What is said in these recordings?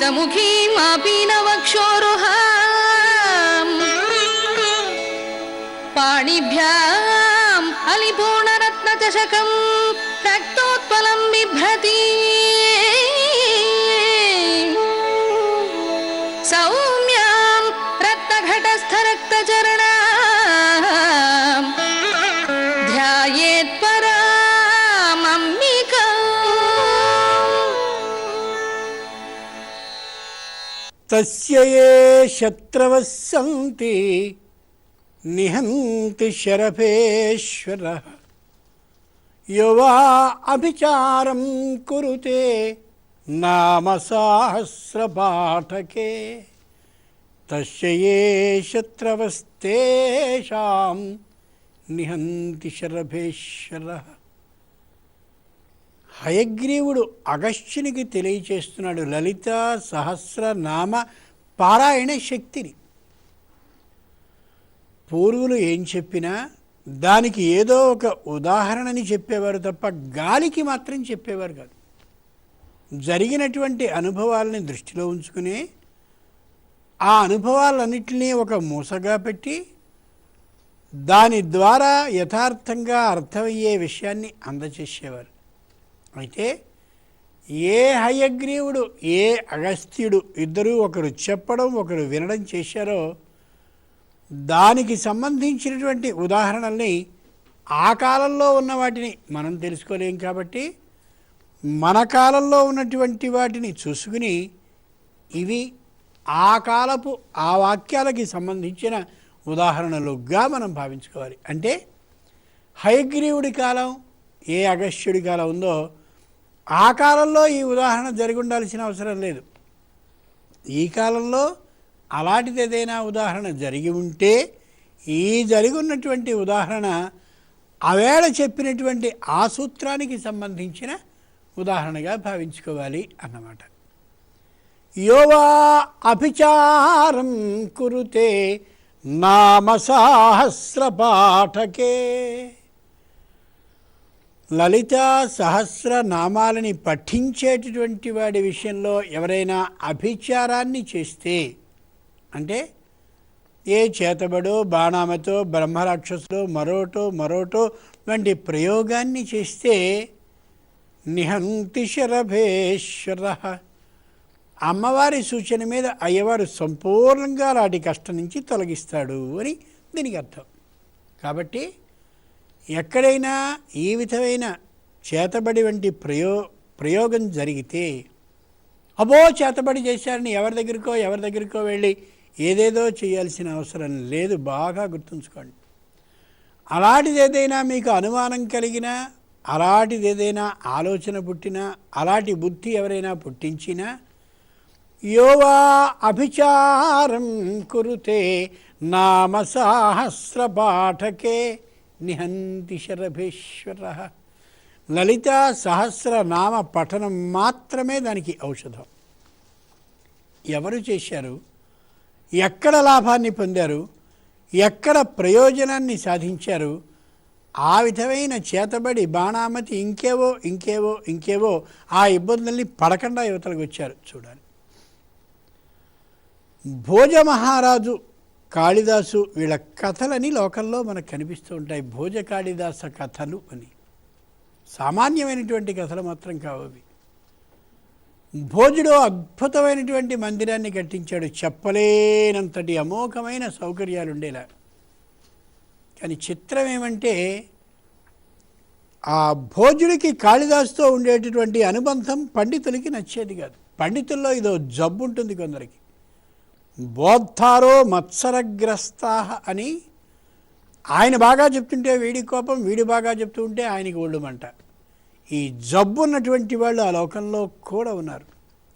स्मितमुखीमापीनवक्षोरुहाम् पाणिभ्याम् अलिपूर्णरत्नचषकम् रक्तोत्पलम् बिभ्रति सौम्याम् रत्नघटस्थरक्तचरणाम् ध्यायेत् पराम् अम्बिकाम्। तस्य ये शत्रवः सन्ति निहन्ति शरभेश्वरः यो वा अभिचारं कुरुते नाम सहस्रपाठके तस्य ये शत्रवस्तेषां నిహంతి శరభేశ్వరః. హయగ్రీవుడు అగస్త్యునికి తెలియచేస్తున్నాడు లలిత సహస్రనామ పారాయణ శక్తిని. పూర్వులు ఏం చెప్పినా దానికి ఏదో ఒక ఉదాహరణని చెప్పేవారు తప్ప గాలికి మాత్రం చెప్పేవారు కాదు. జరిగినటువంటి అనుభవాలని దృష్టిలో ఉంచుకుని ఆ అనుభవాలన్నింటినీ ఒక మూసగా పెట్టి దాని ద్వారా యథార్థంగా అర్థమయ్యే విషయాన్ని అందచేసేవారు. అయితే ఏ హయగ్రీవుడు ఏ అగస్త్యుడు ఇద్దరూ ఒకరు చెప్పడం ఒకరు వినడం చేశారో దానికి సంబంధించినటువంటి ఉదాహరణల్ని ఆ కాలంలో ఉన్న వాటిని మనం తెలుసుకోలేం కాబట్టి మన కాలంలో ఉన్నటువంటి వాటిని చూసుకుని ఇవి ఆ కాలపు ఆ వాక్యాలకి సంబంధించిన ఉదాహరణలుగా మనం భావించుకోవాలి. అంటే హయగ్రీవుడి కాలం ఏ అగస్త్యుడి కాలం ఉందో ఆ కాలంలో ఈ ఉదాహరణ జరిగి ఉండాల్సిన అవసరం లేదు. ఈ కాలంలో అలాంటిది ఏదైనా ఉదాహరణ జరిగి ఉంటే ఈ జరిగి ఉన్నటువంటి ఉదాహరణ ఆవేళ చెప్పినటువంటి ఆ సూత్రానికి సంబంధించిన ఉదాహరణగా భావించుకోవాలి అన్నమాట. యోవా అభిచారం కురుతే నామ సహస్రపాఠకే. లలిత సహస్రనామాలని పఠించేటటువంటి వాడి విషయంలో ఎవరైనా అభిచారాన్ని చేస్తే అంటే ఏ చేతబడో బాణామతో బ్రహ్మరాక్షసులో మరోటో వంటి ప్రయోగాన్ని చేస్తే నిహంతి శరభేశ్వరః. అమ్మవారి సూచన మీద అయ్యవారు సంపూర్ణంగా అలాంటి కష్టం నుంచి తొలగిస్తాడు అని దీనికి అర్థం. కాబట్టి ఎక్కడైనా ఈ విధమైన చేతబడి వంటి ప్రయోగం జరిగితే అబో చేతబడి చేశారని ఎవరి దగ్గరికో వెళ్ళి ఏదేదో చేయాల్సిన అవసరం లేదు. బాగా గుర్తుంచుకోండి. అలాంటిది ఏదైనా మీకు అనుమానం కలిగినా అలాంటిది ఏదైనా ఆలోచన పుట్టినా అలాంటి బుద్ధి ఎవరైనా పుట్టించినా యోవా అభిచారం కురుతే నామ సహస్రపాఠకే నిహంతి శరభేశ్వరః. లలిత సహస్రనామ పఠనం మాత్రమే దానికి ఔషధం. ఎవరు చేశారు, ఎక్కడ లాభాన్ని పొందారు, ఎక్కడ ప్రయోజనాన్ని సాధించారు, ఆ విధమైన చేతబడి బాణామతి ఇంకేవో ఆ ఇబ్బందుల్ని పడకుండా యువతలకు వచ్చారు. చూడాలి. భోజ మహారాజు కాళిదాసు వీళ్ళ కథలని లోకంలో మనకు కనిపిస్తూ ఉంటాయి. భోజ కాళిదాస కథలు అని సామాన్యమైనటువంటి కథలు మాత్రం కావవి. భోజుడు అద్భుతమైనటువంటి మందిరాన్ని కట్టించాడు, చెప్పలేనంతటి అమోఘమైన సౌకర్యాలు ఉండేలా. కానీ చిత్రం ఏమంటే ఆ భోజుడికి కాళిదాసుతో ఉండేటటువంటి అనుబంధం పండితులకి నచ్చేది కాదు. పండితుల్లో ఇదో జబ్బు ఉంటుంది కొందరికి. బోద్ధారో మత్సరగ్రస్తా అని ఆయన బాగా చెప్తుంటే వీడి కోపం, వీడి బాగా చెప్తూ ఉంటే ఆయనకి ఒళ్ళుమంట. ఈ జబ్బు ఉన్నటువంటి వాళ్ళు ఆ లోకంలో కూడా ఉన్నారు.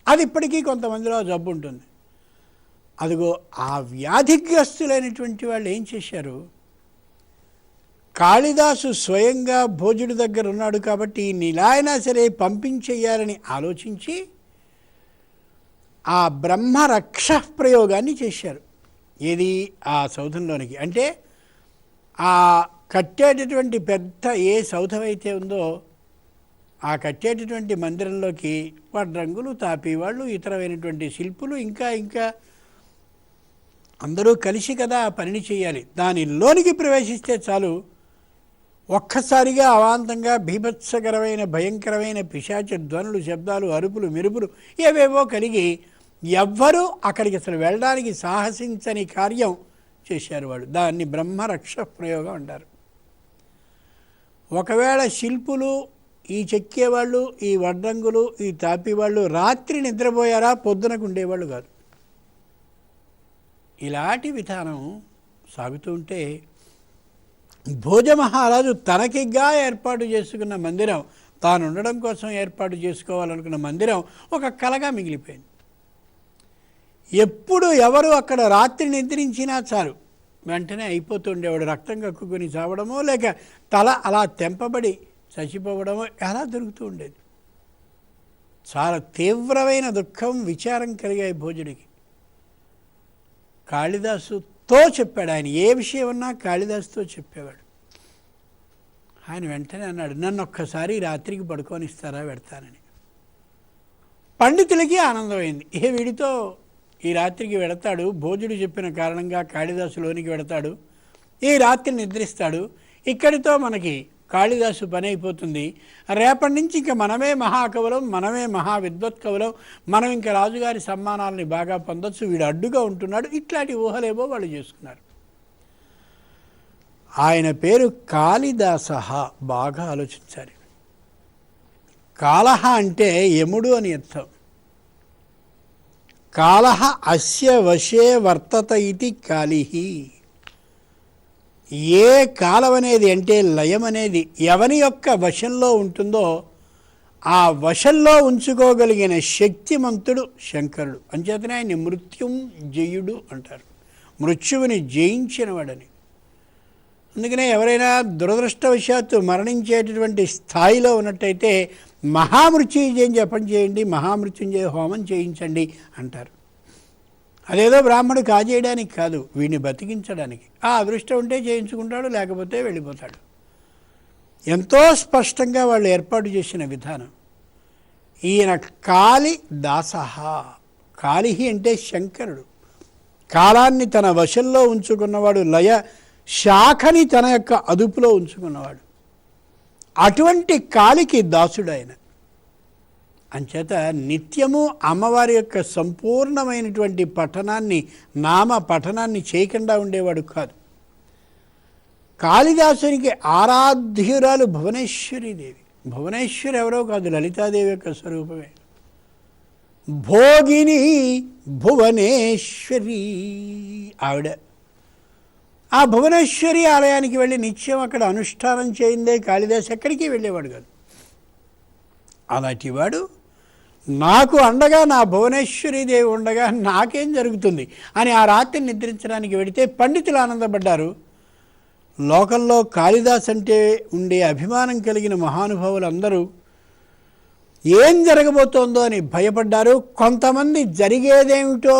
అది ఇప్పటికీ కొంతమందిలో జబ్బు ఉంటుంది. అదిగో ఆ వ్యాధిగ్రస్తులైనటువంటి వాళ్ళు ఏం చేశారు, కాళిదాసు స్వయంగా భోజుడి దగ్గర ఉన్నాడు కాబట్టి నీలాయనా సరే పంపించేయాలని ఆలోచించి ఆ బ్రహ్మరక్ష ప్రయోగాన్ని చేశారు. ఏది ఆ సౌధంలోనికి అంటే ఆ కట్టేటటువంటి పెద్ద ఏ సౌధం అయితే ఉందో ఆ కట్టేటటువంటి మందిరంలోకి వడ్రంగులు, తాపీవాళ్ళు, ఇతరమైనటువంటి శిల్పులు, ఇంకా ఇంకా అందరూ కలిసి కదా ఆ పనిని చేయాలి. దానిలోనికి ప్రవేశిస్తే చాలు, ఒక్కసారిగా అవాంతంగా బీభత్సకరమైన భయంకరమైన పిశాచ ధ్వనులు, శబ్దాలు, అరుపులు, మెరుపులు ఏవేవో కలిగి ఎవ్వరూ అక్కడికి అసలు వెళ్ళడానికి సాహసించని కార్యం చేశారు వాళ్ళు. దాన్ని బ్రహ్మరక్ష ప్రయోగం అంటారు. ఒకవేళ శిల్పులు, ఈ చెక్కేవాళ్ళు, ఈ వడ్రంగులు, ఈ తాపీవాళ్ళు రాత్రి నిద్రపోయారా, పొద్దునకు ఉండేవాళ్ళు కాదు. ఇలాంటి విధానం సాగుతూ ఉంటే భోజమహారాజు తనకిగా ఏర్పాటు చేసుకున్న మందిరం, తాను ఉండడం కోసం ఏర్పాటు చేసుకోవాలనుకున్న మందిరం ఒక కలగా మిగిలిపోయింది. ఎప్పుడు ఎవరు అక్కడ రాత్రి నిద్రించినా చాలు, వెంటనే అయిపోతుండేవాడు. రక్తం కక్కుకొని చావడమో, లేక తల అలా తెంపబడి చచ్చిపోవడమో ఎలా దొరుకుతూ ఉండేది. చాలా తీవ్రమైన దుఃఖం, విచారం కలిగాయి భోజుడికి. కాళిదాసుతో చెప్పాడు. ఆయన ఏ విషయం ఉన్నా కాళిదాసుతో చెప్పేవాడు. ఆయన వెంటనే అన్నాడు, నన్ను ఒక్కసారి రాత్రికి పడుకోనిస్తారా, పెడతానని. పండితులకి ఆనందమైంది. వీడితో ఈ రాత్రికి వెడతాడు, భోజుడు చెప్పిన కారణంగా కాళిదాసులోనికి వెడతాడు, ఈ రాత్రి నిద్రిస్తాడు, ఇక్కడితో మనకి కాళిదాసు పని అయిపోతుంది. రేపటి నుంచి ఇంకా మనమే మహాకవులం, మనమే మహా విద్వత్కవులం, మనం ఇంకా రాజుగారి సమ్మానాలని బాగా పొందొచ్చు, వీడు అడ్డుగా ఉంటున్నాడు. ఇట్లాంటి ఊహలేవో వాళ్ళు చేసుకున్నారు. ఆయన పేరు కాళిదాస. బాగా ఆలోచించాలి. కాలహ అంటే యముడు అని అర్థం. కాలహ అస్య వశే వర్తత ఇది కాళిహి. ఏ కాలం అనేది అంటే లయం అనేది ఎవని యొక్క వశంలో ఉంటుందో ఆ వశంలో ఉంచుకోగలిగిన శక్తిమంతుడు శంకరుడు. అంచేతనే ఆయన్ని మృత్యుంజయుడు అంటారు, మృత్యువుని జయించినవాడని. అందుకనే ఎవరైనా దురదృష్టవశాత్తు మరణించేటటువంటి స్థాయిలో ఉన్నట్టయితే మహామృత్యుంజయం జపం చేయండి, మహామృత్యుంజయ హోమం చేయించండి అంటారు. అదేదో బ్రాహ్మడు కాజేయడానికి కాదు, వీడిని బతికించడానికి. ఆ అదృష్టం ఉంటే చేయించుకుంటాడు, లేకపోతే వెళ్ళిపోతాడు. ఎంతో స్పష్టంగా వాళ్ళు ఏర్పాటు చేసిన విధానం. ఈయన కాళిదాస. కాళిహి అంటే శంకరుడు, కాలాన్ని తన వశంలో ఉంచుకున్నవాడు, లయ శాఖని తన యొక్క అదుపులో ఉంచుకున్నవాడు. అటువంటి కాళికి దాసుడు ఆయన. అంచేత నిత్యము అమ్మవారి యొక్క సంపూర్ణమైనటువంటి పఠనాన్ని, నామ పఠనాన్ని చేయకుండా ఉండేవాడు కాదు. కాళిదాసునికి ఆరాధ్యురాలు భువనేశ్వరీదేవి. భువనేశ్వరి ఎవరో కాదు, లలితాదేవి యొక్క స్వరూపమే. భోగిని భువనేశ్వరి ఆవిడ. ఆ భువనేశ్వరి ఆలయానికి వెళ్ళి నిత్యం అక్కడ అనుష్ఠానం చేయిందే కాళిదాసు ఎక్కడికి వెళ్ళేవాడు కాదు. అలాంటి వాడు నాకు అండగా నా భువనేశ్వరీదేవి ఉండగా నాకేం జరుగుతుంది అని ఆ రాత్రి నిద్రించడానికి వెడితే పండితులు ఆనందపడ్డారు. లోకంలో కాళిదాస్ అంటే ఉండే అభిమానం కలిగిన మహానుభావులు అందరూ ఏం జరగబోతోందో అని భయపడ్డారు. కొంతమంది జరిగేదేమిటో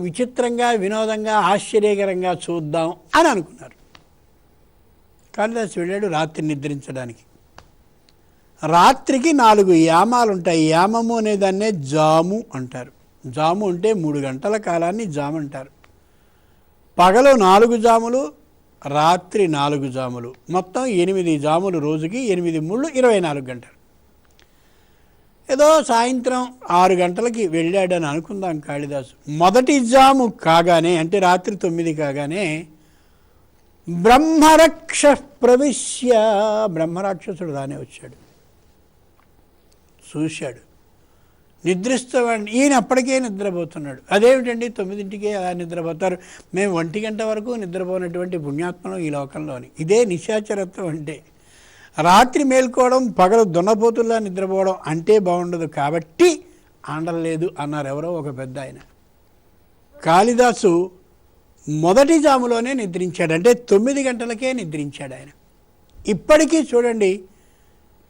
విచిత్రంగా, వినోదంగా, ఆశ్చర్యకరంగా చూద్దాం అని అనుకున్నారు. కాళిదాసు వెళ్ళాడు రాత్రి నిద్రించడానికి. రాత్రికి 4 యామాలు ఉంటాయి. యామము అనేదాన్నే జాము అంటారు. జాము అంటే 3 గంటల కాలాన్ని జాము అంటారు. పగలు 4 జాములు, రాత్రి 4 జాములు, మొత్తం 8 జాములు. రోజుకి 8 3 24 గంటలు. ఏదో సాయంత్రం 6 గంటలకి వెళ్ళాడని అనుకుందాం కాళిదాసు. మొదటి జాము కాగానే, అంటే రాత్రి 9 కాగానే బ్రహ్మరక్ష ప్రవిశ్య, బ్రహ్మరాక్షసుడు రానే వచ్చాడు. చూశాడు, నిద్రిస్తావాడిని. ఈయన అప్పటికే నిద్రపోతున్నాడు. అదేమిటండి 9ంటికే అలా నిద్రపోతారు? మేము 1 గంట వరకు నిద్రపోయినటువంటి పుణ్యాత్మలం ఈ లోకంలోని. ఇదే నిశాచరత్వం అంటే. రాత్రి మేల్కోవడం, పగలు దున్నపోతుల్లా నిద్రపోవడం అంటే బాగుండదు, కాబట్టి ఆండలేదు అన్నారు ఎవరో ఒక పెద్ద ఆయన. కాళిదాసు మొదటి జాములోనే నిద్రించాడు, అంటే 9 గంటలకే నిద్రించాడు ఆయన. ఇప్పటికీ చూడండి,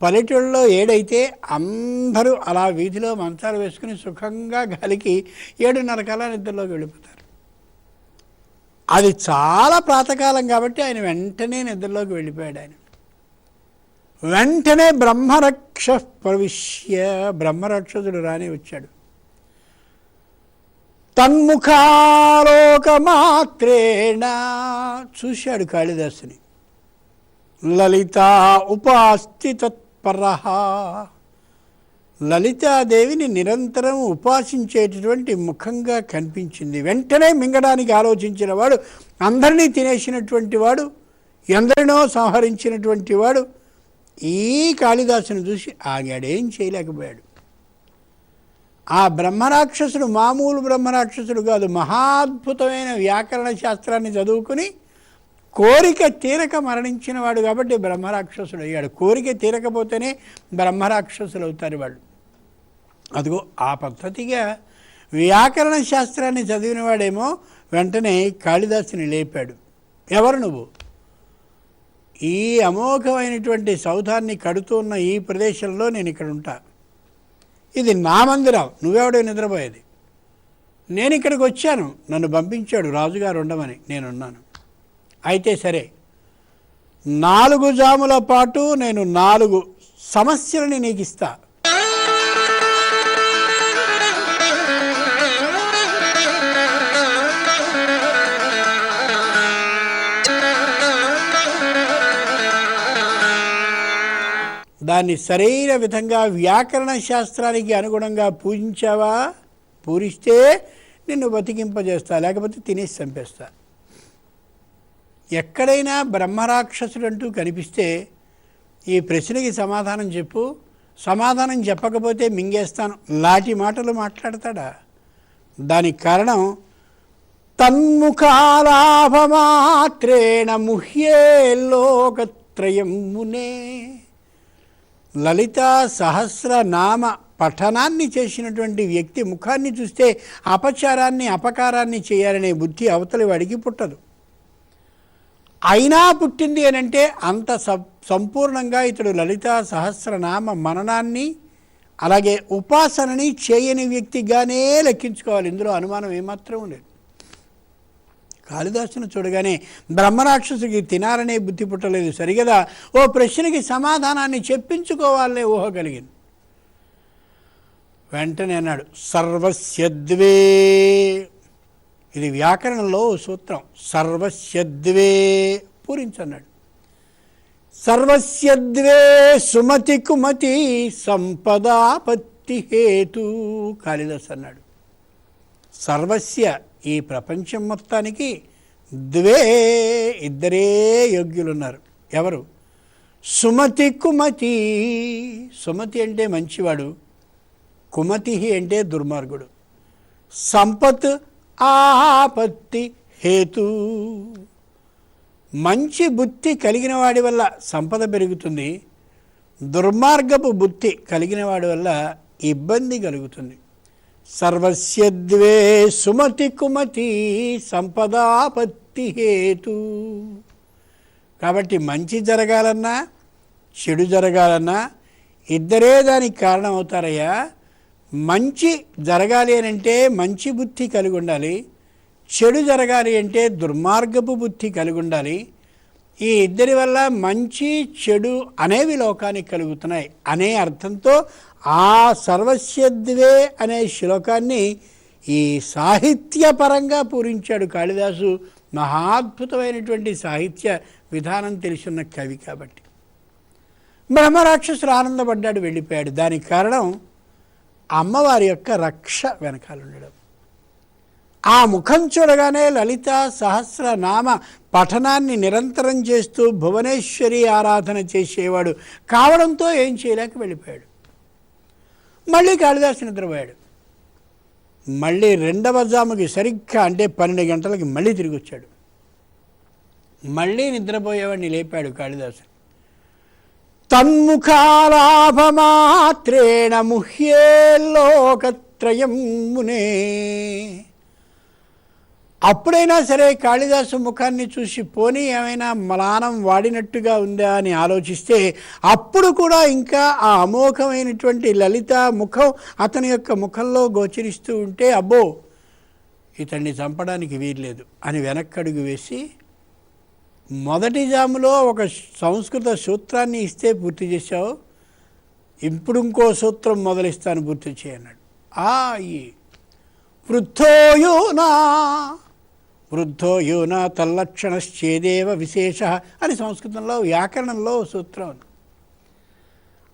పల్లెటూళ్ళలో ఏడైతే అందరూ అలా వీధిలో మంచాలు వేసుకుని సుఖంగా గాలికి 7:30 కల్లా నిద్రలోకి వెళ్ళిపోతారు. అది చాలా ప్రాతకాలం కాబట్టి ఆయన వెంటనే నిద్రలోకి వెళ్ళిపోయాడు. ఆయన వెంటనే బ్రహ్మరక్ష ప్రవిశ్య, బ్రహ్మరాక్షసుడు రాని వచ్చాడు. తన్ముఖాలోకమాత్రేణ, చూశాడు కాళిదాసుని. లలిత ఉపాస్తి తత్పరః, లలితాదేవిని నిరంతరం ఉపాసించేటటువంటి ముఖంగా కనిపించింది. వెంటనే మింగడానికి ఆలోచించిన వాడు, అందరినీ తినేసినటువంటి వాడు, ఎందరినో సంహరించినటువంటి వాడు ఈ కాళిదాసుని చూసి ఆగాడు, ఏం చేయలేకపోయాడు. ఆ బ్రహ్మరాక్షసుడు మామూలు బ్రహ్మరాక్షసుడు కాదు, మహాద్భుతమైన వ్యాకరణ శాస్త్రాన్ని చదువుకుని కోరిక తీరక మరణించిన వాడు కాబట్టి బ్రహ్మరాక్షసుడు అయ్యాడు. కోరిక తీరకపోతేనే బ్రహ్మరాక్షసులు అవుతారు వాళ్ళు. అదిగో ఆ పద్ధతిగా వ్యాకరణ శాస్త్రాన్ని చదివిన వాడేమో వెంటనే కాళిదాసుని లేపాడు. ఎవరు నువ్వు? ఈ అమోఘమైనటువంటి సౌధాన్ని కడుతున్న ఈ ప్రదేశంలో నేను ఇక్కడ ఉంటా, ఇది నా మందిరం, నువ్వెవడో నిద్రపోయేది. నేను ఇక్కడికి వచ్చాను, నన్ను పంపించాడు రాజుగారు ఉండమని, నేనున్నాను. అయితే సరే, 4 జాముల పాటు నేను 4 సమస్యలని నీకు ఇస్తా. దాన్ని సరైన విధంగా వ్యాకరణ శాస్త్రానికి అనుగుణంగా పూజించావా, పూరిస్తే నిన్ను బతికింపజేస్తా, లేకపోతే తినేసి చంపేస్తా. ఎక్కడైనా బ్రహ్మరాక్షసుడు అంటూ కనిపిస్తే ఈ ప్రశ్నకి సమాధానం చెప్పు, సమాధానం చెప్పకపోతే మింగేస్తాను, లాంటి మాటలు మాట్లాడతాడా? దానికి కారణం తన్ముఖాలాభమాత్రేణ ముహ్యే లోకత్రయం మునే. లలితా సహస్రనామ పఠనాన్ని చేసినటువంటి వ్యక్తి ముఖాన్ని చూస్తే అపచారాన్ని అపకారాన్ని చేయాలనే బుద్ధి అవతలి వాడికి పుట్టదు. అయినా పుట్టింది అని అంటే అంత సంపూర్ణంగా ఇతడు లలితా సహస్రనామ మననాన్ని అలాగే ఉపాసనని చేయని వ్యక్తిగానే లెక్కించుకోవాలి. ఇందులో అనుమానం ఏమాత్రం ఉండేది. కాళిదాసును చూడగానే బ్రహ్మరాక్షసుకి తినాలనే బుద్ధి పుట్టలేదు సరిగదా, ఓ ప్రశ్నకి సమాధానాన్ని చెప్పించుకోవాలనే ఊహ కలిగింది. వెంటనే అన్నాడు సర్వస్యద్వే. ఇది వ్యాకరణంలో సూత్రం, సర్వస్యద్వే పూరించన్నాడు. సర్వస్యద్వే సుమతి కుమతి సంపదాపత్తి హేతు. కాళిదాసు అన్నాడు సర్వస్య, ఈ ప్రపంచం మొత్తానికి ద్వే, ఇద్దరే యోగ్యులున్నారు. ఎవరు? సుమతి కుమతి. సుమతి అంటే మంచివాడు, కుమతి అంటే దుర్మార్గుడు. సంపత్ ఆపత్తి హేతు. మంచి బుద్ధి కలిగిన వాడి వల్ల సంపద పెరుగుతుంది, దుర్మార్గపు బుద్ధి కలిగిన వాడి వల్ల ఇబ్బంది కలుగుతుంది. సర్వస్యద్వే సుమతి కుమతి సంపదాపత్తి హేతు. కాబట్టి మంచి జరగాలన్నా చెడు జరగాలన్నా ఇద్దరే దానికి కారణం అవుతారయ్యా. మంచి జరగాలి అని అంటే మంచి బుద్ధి కలిగి ఉండాలి, చెడు జరగాలి అంటే దుర్మార్గపు బుద్ధి కలిగి ఉండాలి. ఈ ఇద్దరి వల్ల మంచి చెడు అనేవి లోకానికి కలుగుతున్నాయి అనే అర్థంతో ఆ సర్వస్యద్వే అనే శ్లోకాన్ని ఈ సాహిత్యపరంగా పూరించాడు కాళిదాసు. మహాద్భుతమైనటువంటి సాహిత్య విధానం తెలుసున్న కవి కాబట్టి. బ్రహ్మరాక్షసుడు ఆనందపడ్డాడు, వెళ్ళిపోయాడు. దానికి కారణం అమ్మవారి యొక్క రక్ష వెనకాలండడం. ఆ ముఖం చూడగానే లలితా సహస్రనామ పఠనాన్ని నిరంతరం చేస్తూ భువనేశ్వరి ఆరాధన చేసేవాడు కావడంతో ఏం చేయలేక వెళ్ళిపోయాడు. మళ్ళీ కాళిదాసు నిద్రపోయాడు. మళ్ళీ 2వ జాముకి సరిగ్గా అంటే 12 గంటలకి మళ్ళీ తిరిగి వచ్చాడు. మళ్ళీ నిద్రపోయేవాడిని లేపాడు కాళిదాసు. తన్ముఖాలాభమాత్రేణ ముహ్యే లోకత్రయం మునే. అప్పుడైనా సరే కాళిదాసు ముఖాన్ని చూసి పోనీ ఏమైనా మలానం వాడినట్టుగా ఉందా అని ఆలోచిస్తే అప్పుడు కూడా ఇంకా ఆ అమోఘమైనటువంటి లలిత ముఖం అతని యొక్క ముఖంలో గోచరిస్తూ ఉంటే అబ్బో ఇతన్ని చంపడానికి వీల్లేదు అని వెనక్కడుగు వేసి మొదటి జాములో ఒక సంస్కృత సూత్రాన్ని ఇస్తే పూర్తి చేశావు, ఇప్పుడు ఇంకో సూత్రం మొదలిస్తాను పూర్తి చేయన్నాడు. ఈ వృద్ధో యోనా తల్లక్షణశ్చేదేవ విశేష అని సంస్కృతంలో వ్యాకరణంలో సూత్రం.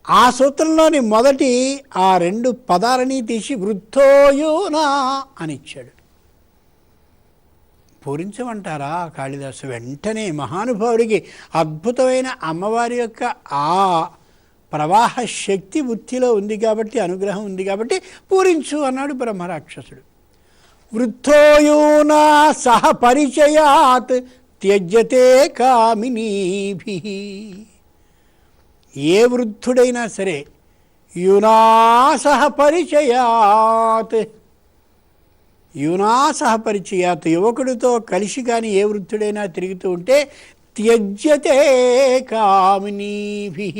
ఆ సూత్రంలోని మొదటి ఆ 2 పదాలని తీసి వృద్ధో యోనా అని ఇచ్చాడు. పూరించమంటారా కాళిదాసు? వెంటనే మహానుభావుడికి అద్భుతమైన అమ్మవారి యొక్క ఆ ప్రవాహ శక్తి బుద్ధిలో ఉంది కాబట్టి, అనుగ్రహం ఉంది కాబట్టి పూరించు అన్నాడు బ్రహ్మరాక్షసుడు. వృద్ధోయూనా సహ పరిచయాత్ త్యజ్యతే కామినీభి. ఏ వృద్ధుడైనా సరే యూనా సహ పరిచయాత్, యూనా సహ పరిచయాత్, యువకుడితో కలిసి కానీ ఏ వృద్ధుడైనా తిరుగుతూ ఉంటే త్యజ్యతే కామినీభి,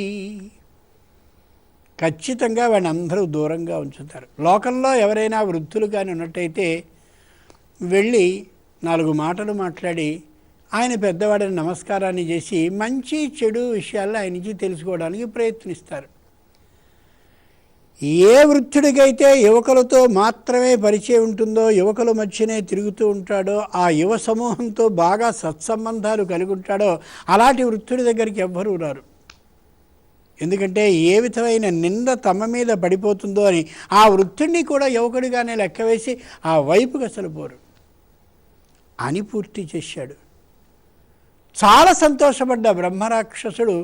ఖచ్చితంగా వాడిని అందరూ దూరంగా ఉంచుతారు. లోకంలో ఎవరైనా వృద్ధులు కానీ ఉన్నట్టయితే వెళ్ళి 4 మాటలు మాట్లాడి ఆయన పెద్దవాడిని నమస్కారాన్ని చేసి మంచి చెడు విషయాల్లో ఆయన నుంచి తెలుసుకోవడానికి ప్రయత్నిస్తారు. ఏ వృద్ధుడికైతే యువకులతో మాత్రమే పరిచయం ఉంటుందో, యువకుల మధ్యనే తిరుగుతూ ఉంటాడో, ఆ యువ సమూహంతో బాగా సత్సంబంధాలు కలిగి ఉంటాడో అలాంటి వృద్ధుడి దగ్గరికి ఎవ్వరూ రారు. ఎందుకంటే ఏ విధమైన నింద తమ మీద పడిపోతుందో అని ఆ వృద్ధుడిని కూడా యువకుడిగానే లెక్కవేసి ఆ వైపుకి అసలు పోరు అని పూర్తి చేశాడు. చాలా సంతోషపడ్డ బ్రహ్మరాక్షసుడు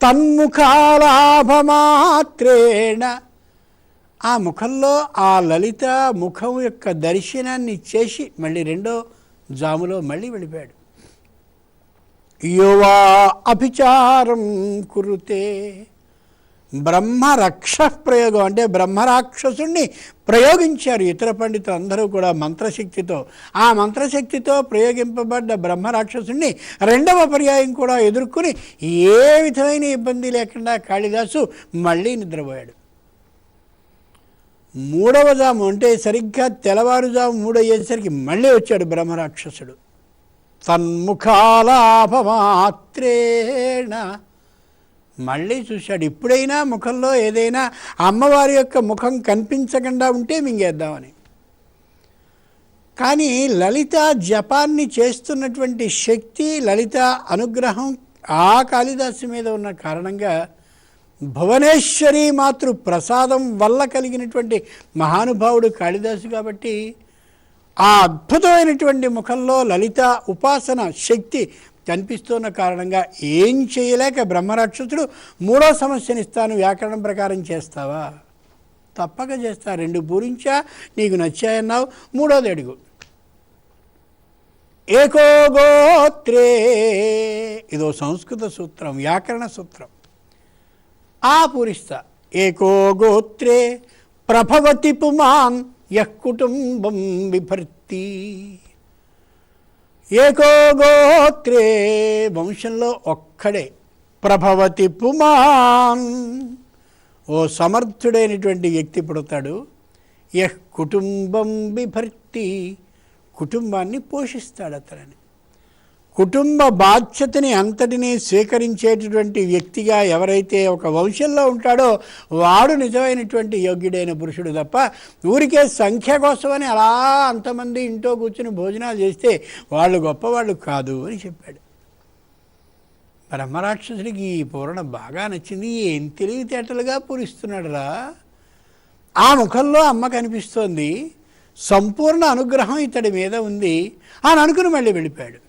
తన్ముఖాలాభమాత్రేణ, ఆ ముఖంలో ఆ లలిత ముఖం యొక్క దర్శనాన్ని చేసి మళ్ళీ 2వ జాములో మళ్ళీ వెళ్ళిపోయాడు. యువా అభిచారం కురుతే, బ్రహ్మరక్ష ప్రయోగం అంటే బ్రహ్మరాక్షసుణ్ణి ప్రయోగించారు ఇతర పండితులు అందరూ కూడా మంత్రశక్తితో. ఆ మంత్రశక్తితో ప్రయోగింపబడ్డ బ్రహ్మరాక్షసుణ్ణి 2వ పర్యాయం కూడా ఎదుర్కొని ఏ విధమైన ఇబ్బంది లేకుండా కాళిదాసు మళ్ళీ నిద్రపోయాడు. 3వ జాము అంటే సరిగ్గా తెల్లవారుజాము 3 అయ్యేసరికి మళ్ళీ వచ్చాడు బ్రహ్మరాక్షసుడు. తన్ముఖాలాభమాత్రేణ, మళ్ళీ చూశాడు. ఇప్పుడైనా ముఖంలో ఏదైనా అమ్మవారి యొక్క ముఖం కనిపించకుండా ఉంటే మింగేద్దామని. కానీ లలిత జపాన్ని చేస్తున్నటువంటి శక్తి, లలిత అనుగ్రహం ఆ కాళిదాసు మీద ఉన్న కారణంగా భువనేశ్వరి మాతృ ప్రసాదం వల్ల కలిగినటువంటి మహానుభావుడు కాళిదాసు కాబట్టి ఆ అద్భుతమైనటువంటి ముఖంలో లలిత ఉపాసన శక్తి కనిపిస్తున్న కారణంగా ఏం చేయలేక బ్రహ్మరాక్షసుడు 3వ సమస్యనిస్తాను, వ్యాకరణం ప్రకారం చేస్తావా? తప్పక చేస్తా. 2 పూరించా, నీకు నచ్చాయన్నావు, 3వది అడుగు. ఏకో గోత్రే, ఇదో సంస్కృత సూత్రం, వ్యాకరణ సూత్రం. పూరిస్తా. ఏకో గోత్రే ప్రభవతి పుమాన్ యః కుటుంబం బిభర్తి. ఏకో గోత్రే, వంశంలో ఒక్కడే, ప్రభవతి పుమాన్, ఓ సమర్థుడైనటువంటి వ్యక్తి పుడతాడు. యః కుటుంబం బిభర్తి, కుటుంబాన్ని పోషిస్తాడు. అతని కుటుంబ బాధ్యతని అంతటినీ స్వీకరించేటటువంటి వ్యక్తిగా ఎవరైతే ఒక వంశంలో ఉంటాడో వాడు నిజమైనటువంటి యోగ్యుడైన పురుషుడు తప్ప ఊరికే సంఖ్య కోసమని అలా అంతమంది ఇంట్లో కూర్చుని భోజనాలు చేస్తే వాళ్ళు గొప్పవాళ్ళు కాదు అని చెప్పాడు. బ్రహ్మరాక్షసుడికి ఈ పూరణ బాగా నచ్చింది. ఏం తెలివితేటలుగా పూరిస్తున్నాడు రా. ఆ ముఖంలో అమ్మ కనిపిస్తోంది, సంపూర్ణ అనుగ్రహం ఇతడి మీద ఉంది అని అనుకుని మళ్ళీ వెళ్ళిపోయాడు.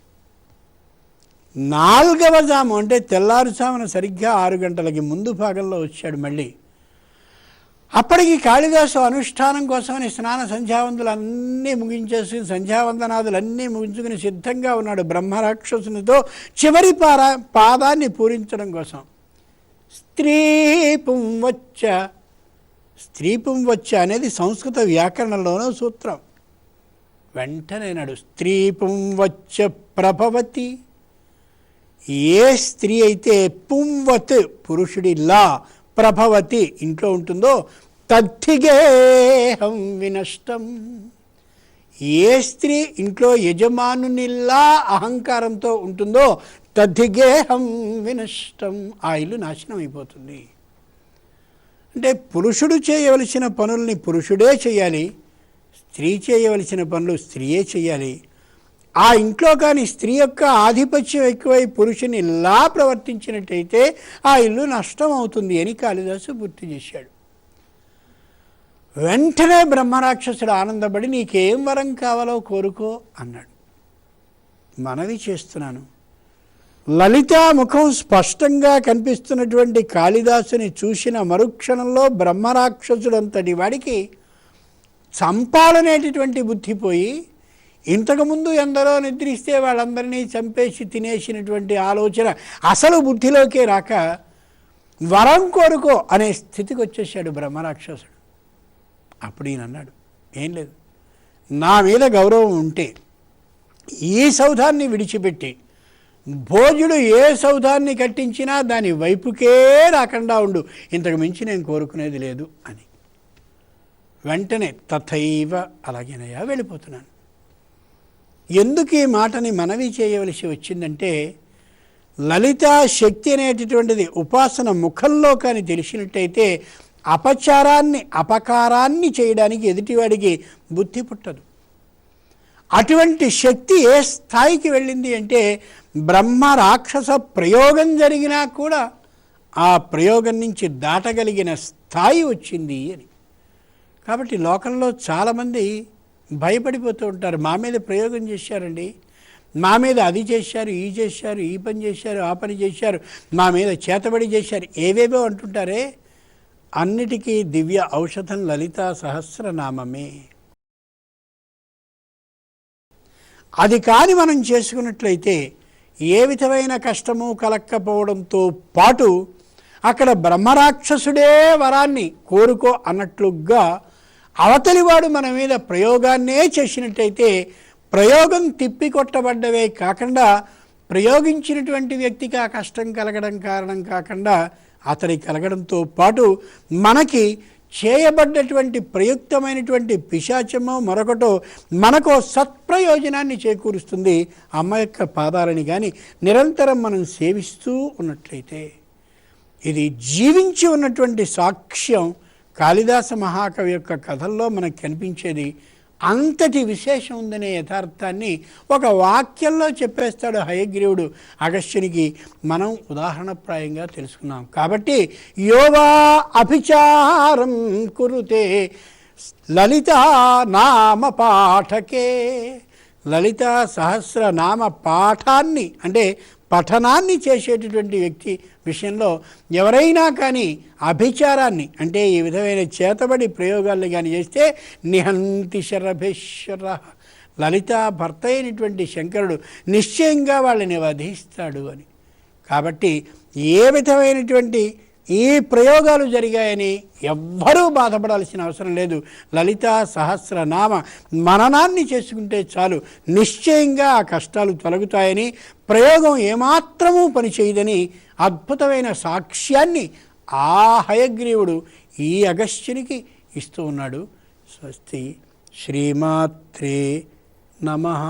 4వ జాము అంటే తెల్లారుజామున సరిగ్గా 6 గంటలకి ముందు భాగంలో వచ్చాడు మళ్ళీ. అప్పటికి కాళిదాసు అనుష్ఠానం కోసమని స్నాన సంధ్యావందనలన్నీ ముగించేసుకుని, సంధ్యావందనాదులన్నీ ముగించుకుని సిద్ధంగా ఉన్నాడు బ్రహ్మరాక్షసునితో చివరి పాదాన్ని పూరించడం కోసం. స్త్రీపుంవచ్చ, స్త్రీపుంవచ్చ అనేది సంస్కృత వ్యాకరణంలోనో సూత్రం. వెంటనే నాడు స్త్రీపుంవచ్చ ప్రభవతి, ఏ స్త్రీ అయితే పుంవత్ పురుషుడిలా ప్రభవతి ఇంట్లో ఉంటుందో తద్ధిగేహం వినష్టం, ఏ స్త్రీ ఇంట్లో యజమానునిలా అహంకారంతో ఉంటుందో తద్దిగేహం వినష్టం, ఆ ఇల్లు నాశనం అయిపోతుంది. అంటే పురుషుడు చేయవలసిన పనుల్ని పురుషుడే చేయాలి, స్త్రీ చేయవలసిన పనులు స్త్రీయే చేయాలి. ఆ ఇంట్లో కానీ స్త్రీ యొక్క ఆధిపత్యం ఎక్కువై పురుషుని ఇలా ప్రవర్తించినట్టయితే ఆ ఇల్లు నష్టం అవుతుంది అని కాళిదాసు గుర్తు చేశాడు. వెంటనే బ్రహ్మరాక్షసుడు ఆనందపడి నీకేం వరం కావాలో కోరుకో అన్నాడు. మనవి చేస్తున్నాను. లలిత ముఖం స్పష్టంగా కనిపిస్తున్నటువంటి కాళిదాసుని చూసిన మరుక్షణంలో బ్రహ్మరాక్షసుడంతటి వాడికి చంపాలనేటటువంటి బుద్ధి పోయి, ఇంతకుముందు ఎందరో నిద్రిస్తే వాళ్ళందరినీ చంపేసి తినేసినటువంటి ఆలోచన అసలు బుద్ధిలోకే రాక వరం కోరుకో అనే స్థితికి వచ్చేసాడు బ్రహ్మరాక్షసుడు. అప్పుడు ఈయన అన్నాడు, ఏం లేదు, నా మీద గౌరవం ఉంటే ఈ సౌధాన్ని విడిచిపెట్టి భోజుడు ఏ సౌధాన్ని కట్టించినా దాని వైపుకే రాకుండా ఉండు, ఇంతకు మించి నేను కోరుకునేది లేదు అని. వెంటనే తథైవ, అలాగేనయ్యా వెళ్ళిపోతున్నాను. ఎందుకు ఈ మాటని మనవి చేయవలసి వచ్చిందంటే, లలితా శక్తి అనేటటువంటిది ఉపాసన ముఖంలో కానీ తెలిసినట్టయితే అపచారాన్ని అపకారాన్ని చేయడానికి ఎదుటివాడికి బుద్ధి పుట్టదు. అటువంటి శక్తి ఏ స్థాయికి వెళ్ళింది అంటే, బ్రహ్మ రాక్షస ప్రయోగం జరిగినా కూడా ఆ ప్రయోగం నుంచి దాటగలిగిన స్థాయి వచ్చింది అని. కాబట్టి లోకంలో చాలామంది భయపడిపోతూ ఉంటారు. మా మీద ప్రయోగం చేశారండి, మా మీద అది చేశారు, ఈ చేశారు, ఈ పని చేశారు, ఆ పని చేశారు, మా మీద చేతబడి చేశారు, ఏవేవో అంటుంటారే. అన్నిటికీ దివ్య ఔషధం లలితా సహస్రనామమే. అది కాని మనం చేసుకున్నట్లయితే ఏ విధమైన కష్టము కలక్కపోవడంతో పాటు అక్కడ బ్రహ్మరాక్షసుడే వరాన్ని కోరుకో అన్నట్లుగా అవతలివాడు మన మీద ప్రయోగాన్నే చేసినట్టయితే ప్రయోగం తిప్పికొట్టబడ్డవే కాకుండా ప్రయోగించినటువంటి వ్యక్తికి ఆ కష్టం కలగడం కారణం కాకుండా అతడి కలగడంతో పాటు మనకి చేయబడ్డటువంటి ప్రయుక్తమైనటువంటి పిశాచమో మరొకటో మనకో సత్ప్రయోజనాన్ని చేకూరుస్తుంది. అమ్మ యొక్క పాదాలని కానీ నిరంతరం మనం సేవిస్తూ ఉన్నట్లయితే ఇది జీవించి ఉన్నటువంటి సాక్ష్యం. కాళిదాస మహాకవి యొక్క కథల్లో మనకు కనిపించేది అంతటి విశేషం ఉందనే యథార్థాన్ని ఒక వాక్యంలో చెప్పేస్తాడు హయగ్రీవుడు అగస్త్యునికి. మనం ఉదాహరణప్రాయంగా తెలుసుకున్నాం. కాబట్టి యోవా అభిచారం కురుతే లలితా నామ పాఠకే, లలితా సహస్రనామ పాఠాన్ని అంటే పఠనాన్ని చేసేటటువంటి వ్యక్తి విషయంలో ఎవరైనా కానీ అభిచారాన్ని అంటే ఈ విధమైన చేతబడి ప్రయోగాలు కానీ చేస్తే నిహంతి శరభేశ్వర, లలిత భర్త అయినటువంటి శంకరుడు నిశ్చయంగా వాళ్ళని వధిస్తాడు అని. కాబట్టి ఏ విధమైనటువంటి ఈ ప్రయోగాలు జరిగాయని ఎవ్వరూ బాధపడాల్సిన అవసరం లేదు. లలితా సహస్రనామ మననాన్ని చేసుకుంటే చాలు, నిశ్చయంగా ఆ కష్టాలు తొలగుతాయని, ప్రయోగం ఏమాత్రమూ పనిచేయదని అద్భుతమైన సాక్ష్యాన్ని ఆ హయగ్రీవుడు ఈ అగస్త్యునికి ఇస్తూ ఉన్నాడు. స్వస్తి శ్రీమాత్రే నమః.